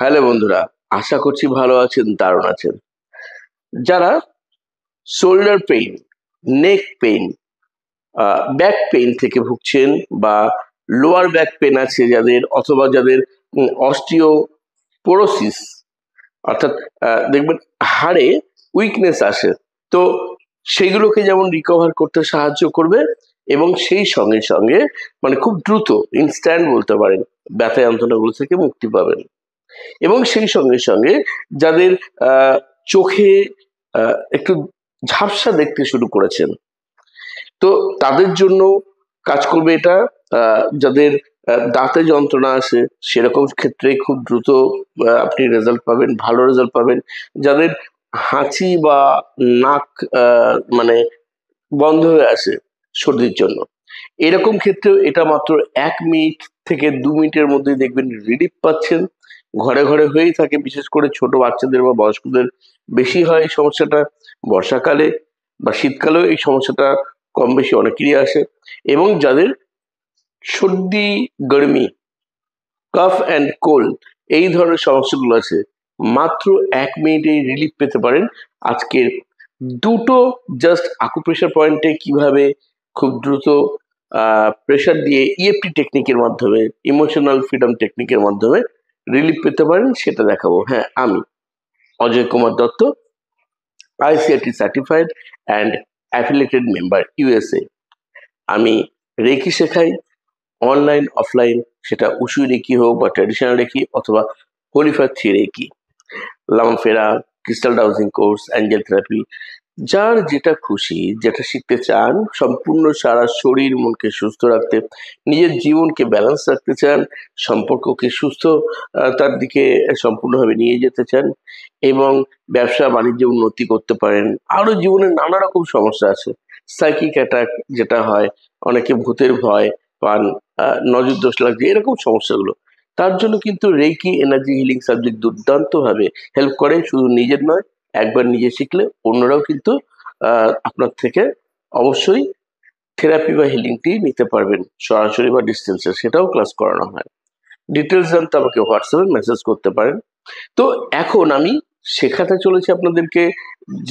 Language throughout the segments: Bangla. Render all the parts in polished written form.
হ্যালো বন্ধুরা, আশা করছি ভালো আছেন, দারুণ আছেন। যারা শোল্ডার পেইন, নেক পেইন, ব্যাক পেইন থেকে ভুগছেন, বা লোয়ার ব্যাক পেন আছে যাদের, অথবা যাদের অস্টিওপোরোসিস, অর্থাৎ দেখবেন হাড়ে উইকনেস আসে, তো সেইগুলোকে যেমন রিকভার করতে সাহায্য করবে, এবং সেই সঙ্গে সঙ্গে মানে খুব দ্রুত, ইনস্ট্যান্ট বলতে পারেন, ব্যথা যন্ত্রণাগুলো থেকে মুক্তি পাবেন। এবং সেই সঙ্গে সঙ্গে যাদের চোখে একটু ঝাপসা দেখতে শুরু করেছেন, তো তাদের জন্য কাজ করবে এটা। যাদের দাঁতে যন্ত্রণা আছে, সেরকম ক্ষেত্রে খুব দ্রুত আপনি রেজাল্ট পাবেন, ভালো রেজাল্ট পাবেন। যাদের হাঁচি বা নাক মানে বন্ধ হয়ে আসে সর্দির জন্য, এরকম ক্ষেত্রেও এটা মাত্র 1 মিনিট থেকে 2 মিনিটের মধ্যে দেখবেন রিলিফ পাচ্ছেন। ঘরে ঘরে হয়েই থাকে, বিশেষ করে ছোট বাচ্চাদের বা বয়স্কদের বেশি হয় এই সমস্যাটা। বর্ষাকালে বা শীতকালেও এই সমস্যাটা কম বেশি অনেকেরই আসে। এবং যাদের সর্দি, গরমি, কাফ অ্যান্ড কোল্ড, এই ধরনের সমস্যাগুলো আছে, মাত্র 1 মিনিটেই রিলিফ পেতে পারেন। আজকের দুটো জাস্ট আকুপ্রেশার পয়েন্টে কিভাবে খুব দ্রুত প্রেশার দিয়ে ইএফটি টেকনিকের মাধ্যমে, ইমোশনাল ফ্রিডম টেকনিকের মাধ্যমে রিলিফ পেতে পারেন, সেটা দেখাবো। হ্যাঁ, আমি Ajay Kumar Dutta, ICRT certified and affiliated member, USA. আমি রেকি শেখাই, অনলাইন অফলাইন, সেটা উসুই রেকি হোক বা ট্র্যাডিশনাল রেকি, অথবা holy fire three reiki, Lamafera, crystal dowsing course, angel therapy, যার যেটা খুশি, যেটা শিখতে চান, সম্পূর্ণ সারা শরীর মনকে সুস্থ রাখতে, নিজের জীবনকে ব্যালেন্স রাখতে চান, সম্পর্ককে সুস্থ তার দিকে সম্পূর্ণভাবে নিয়ে যেতে চান, এবং ব্যবসা বাণিজ্যে উন্নতি করতে পারেন। আরো জীবনে নানা রকম সমস্যা আছে, সাইকিক অ্যাটাক যেটা হয়, অনেকে ভূতের ভয় পান, নজর দোষ লাগছে, এরকম সমস্যাগুলো, তার জন্য কিন্তু রেকি এনার্জি হিলিং সাবজেক্ট দুর্দান্তভাবে হেল্প করে। শুধু নিজের নয়, একবার নিজে শিখলে অন্যরাও কিন্তু আপনার থেকে অবশ্যই থেরাপি বা হিলিংটি নিতে পারবেন, সরাসরি বা ডিস্টেন্সে, সেটাও ক্লাস করানো হয়। ডিটেলস জানতে আমাকে হোয়াটসঅ্যাপে মেসেজ করতে পারেন। তো এখন আমি শেখাতে চলেছি আপনাদেরকে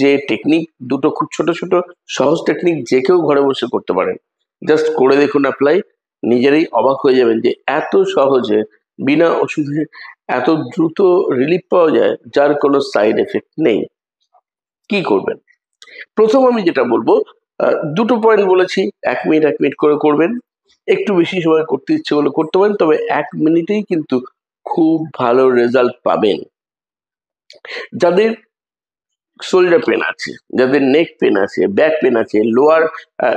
যে টেকনিক দুটো, খুব ছোট ছোট সহজ টেকনিক, যে কেউ ঘরে বসে করতে পারেন। জাস্ট করে দেখুন, অ্যাপ্লাই, নিজেরাই অবাক হয়ে যাবেন যে এত সহজে, বিনা ওষুধে এত দ্রুত রিলিফ পাওয়া যায়, যার কোনো সাইড এফেক্ট নেই। কি করবেন? প্রথম আমি যেটা বলবো, দুটো পয়েন্ট বলেছি, 1 মিনিট 1 মিনিট করে করবেন। একটু বেশি সময় করতে ইচ্ছে হলে করতে পারেন, তবে 1 মিনিটেই কিন্তু খুব ভালো রেজাল্ট পাবেন। যাদের শোল্ডার পেন আছে, যাদের নেক পেন আছে, ব্যাক পেন আছে, লোয়ার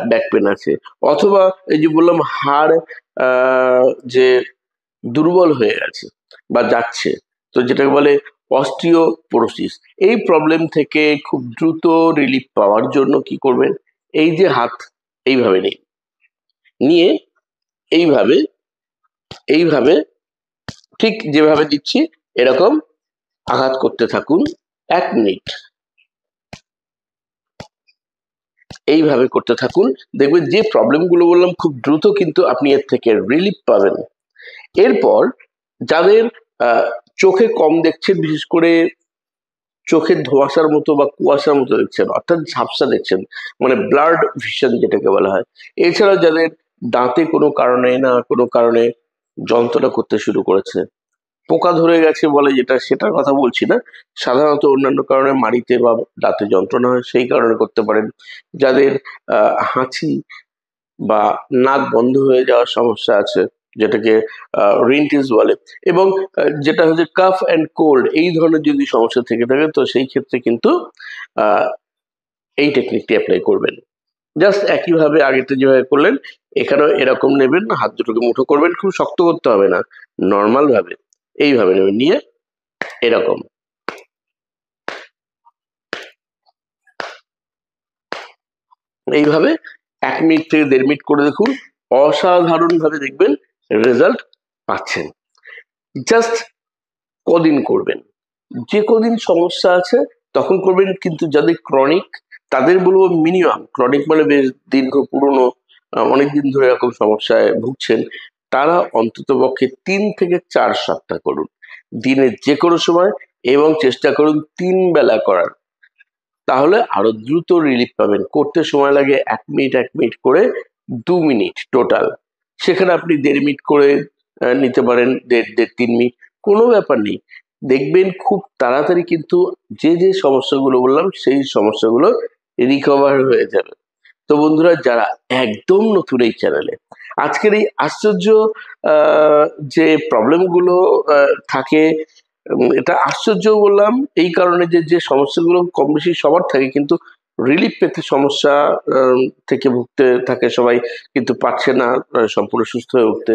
ব্যাক পেন আছে, অথবা এই যে বললাম হাড় যে দুর্বল হয়ে গেছে বা যাচ্ছে, তো যেটাকে বলে অস্টিওপোরোসিস, এই প্রবলেম থেকে খুব দ্রুত রিলিফ পাওয়ার জন্য কি করবেন? এই যে হাত এইভাবে নিয়ে এইভাবে এইভাবে ঠিক যেভাবে দিচ্ছি, এরকম আঘাত করতে থাকুন 1 মিনিট। এইভাবে করতে থাকুন, দেখবেন যে প্রবলেমগুলো বললাম খুব দ্রুত কিন্তু আপনি এর থেকে রিলিফ পাবেন। এরপর যাদের চোখে কম দেখছেন, বিশেষ করে চোখের ধোঁয়াশার মতো বা কুয়াশার মতো দেখছেন, অর্থাৎ ঝাপসা দেখছেন, মানে ব্লার্ড ভিশন যেটাকে বলা হয়। এছাড়া যাদের দাঁতে কোনো কারণে না কোনো কারণে যন্ত্রণা করতে শুরু করেছে, পোকা ধরে গেছে বলে যেটা, সেটার কথা বলছি না, সাধারণত অন্যান্য কারণে মাড়িতে বা দাঁতে যন্ত্রণা হয়, সেই কারণে করতে পারেন। যাদের হাঁচি বা নাক বন্ধ হয়ে যাওয়ার সমস্যা আছে, যেটাকে রিনটিস বলে, এবং যেটা হচ্ছে কাফ অ্যান্ড কোল্ড, এই ধরনের যদি সমস্যা থেকে থাকে, তো সেই ক্ষেত্রে কিন্তু এই টেকনিকটি অ্যাপ্লাই করবেন। জাস্ট একইভাবে আগেতে যেভাবে করলেন, এখানেও এরকম নেবেন, হাত দুটোকে মুঠো করবেন, খুব শক্ত করতে হবে না, নর্মাল ভাবে এইভাবে নেবেন, নিয়ে এরকম এইভাবে 1 মিনিট থেকে 1.5 মিনিট করে দেখুন, অসাধারণ ভাবে দেখবেন রেজাল্ট পাচ্ছেন। জাস্ট কদিন করবেন, যে কদিন সমস্যা আছে তখন করবেন, কিন্তু যাদের ক্রনিক, তাদের বলবো মিনিমাম, ক্রনিক মানে বেশ দীর্ঘ পুরনো, অনেকদিন ধরে এরকম সমস্যায় ভুগছেন, তারা অন্তত পক্ষে 3 থেকে 4 সপ্তাহ করুন। দিনের যে কোনো সময়, এবং চেষ্টা করুন 3 বেলা করার। তাহলে আরো দ্রুত রিলিফ পাবেন। করতে সময় লাগে 1 মিনিট 1 মিনিট করে 2 মিনিট টোটাল। সেখানে আপনি 1.5 মিনিট করে নিতে পারেন, 1.5-3 মিনিট, কোনো ব্যাপার নেই। দেখবেন খুব তাড়াতাড়ি কিন্তু যে সমস্যাগুলো বললাম সেই সমস্যাগুলো রিকভার হয়ে যাবে। তো বন্ধুরা, যারা একদম নতুন এই চ্যানেলে, আজকের এই আশ্চর্য যে প্রবলেমগুলো থাকে, এটা আশ্চর্য বললাম এই কারণে যে সমস্যাগুলো কম বেশি সবার থাকে, কিন্তু রিলিফ পেতে সমস্যা থেকে ভুগতে থাকে সবাই, কিন্তু পারছে না সম্পূর্ণ সুস্থ হয়ে উঠতে।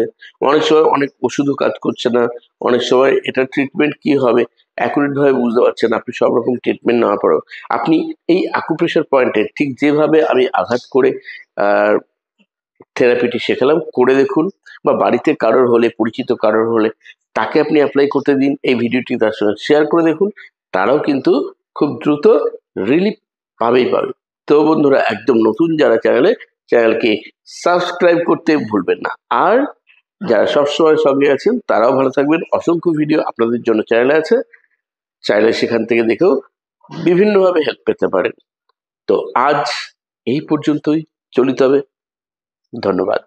অনেক সময় অনেক ওষুধও কাজ করছে না, অনেক সময় এটা ট্রিটমেন্ট কি হবে অ্যাকুরেট ভাবে বুঝতে পারছেন না, আপনি সব রকম ট্রিটমেন্ট নেওয়ার পরেও আপনি এই আকুপ্রেশার পয়েন্টে ঠিক যেভাবে আমি আঘাত করে থেরাপিটি শেখালাম, করে দেখুন। বা বাড়িতে কারোর হলে, পরিচিত কারোর হলে, তাকে আপনি অ্যাপ্লাই করতে দিন, এই ভিডিওটি তার সঙ্গে শেয়ার করে দেখুন, তারাও কিন্তু খুব দ্রুত রিলিফ পাবে। তো বন্ধুরা, একদম নতুন যারা চ্যানেলকে সাবস্ক্রাইব করতে ভুলবেন না। আর যারা সবসময় সঙ্গে আছেন তারাও ভালো থাকবেন। অসংখ্য ভিডিও আপনাদের জন্য চ্যানেলে আছে, চাইলে সেখান থেকে দেখেও বিভিন্নভাবে হেল্প পেতে পারেন। তো আজ এই পর্যন্তই, চলিত হবে। ধন্যবাদ।